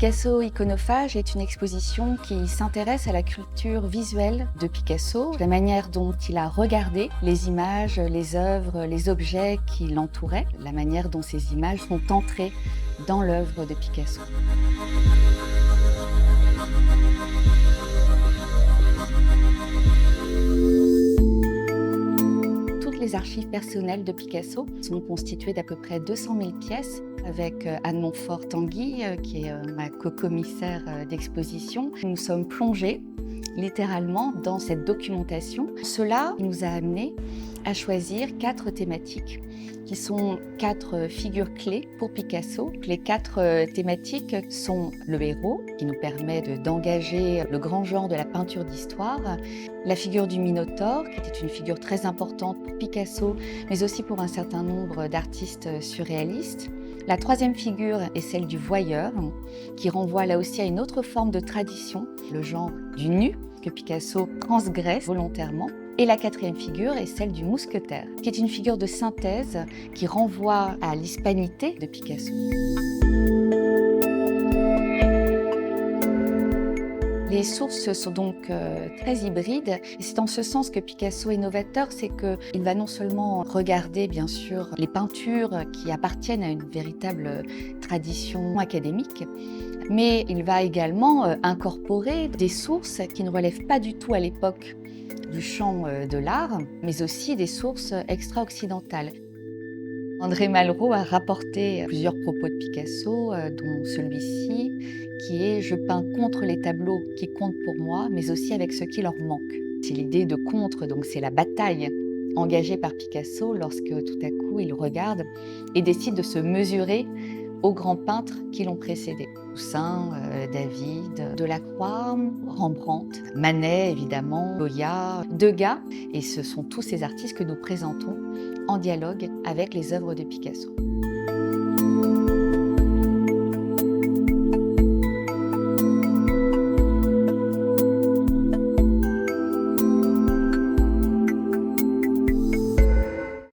Picasso Iconophage est une exposition qui s'intéresse à la culture visuelle de Picasso, la manière dont il a regardé les images, les œuvres, les objets qui l'entouraient, la manière dont ces images sont entrées dans l'œuvre de Picasso. Toutes les archives personnelles de Picasso sont constituées d'à peu près 200 000 pièces, avec Anne Montfort-Tanguy, qui est ma co-commissaire d'exposition. Nous sommes plongés littéralement dans cette documentation. Cela nous a amenés à choisir 4 thématiques qui sont 4 figures clés pour Picasso. Les 4 thématiques sont le héros, qui nous permet d'engager le grand genre de la peinture d'histoire, la figure du Minotaure, qui était une figure très importante pour Picasso, mais aussi pour un certain nombre d'artistes surréalistes. La 3e figure est celle du voyeur, qui renvoie là aussi à une autre forme de tradition, le genre du nu, que Picasso transgresse volontairement. Et la 4e figure est celle du mousquetaire, qui est une figure de synthèse qui renvoie à l'hispanité de Picasso. Les sources sont donc très hybrides, et c'est en ce sens que Picasso est novateur, c'est qu'il va non seulement regarder bien sûr les peintures qui appartiennent à une véritable tradition académique, mais il va également incorporer des sources qui ne relèvent pas du tout à l'époque du champ de l'art, mais aussi des sources extra-occidentales. André Malraux a rapporté plusieurs propos de Picasso, dont celui-ci, qui est « Je peins contre les tableaux qui comptent pour moi, mais aussi avec ce qui leur manque ». C'est l'idée de contre, donc c'est la bataille engagée par Picasso lorsque tout à coup il regarde et décide de se mesurer aux grands peintres qui l'ont précédé. Poussin, David, Delacroix, Rembrandt, Manet évidemment, Goya, Degas, et ce sont tous ces artistes que nous présentons en dialogue avec les œuvres de Picasso.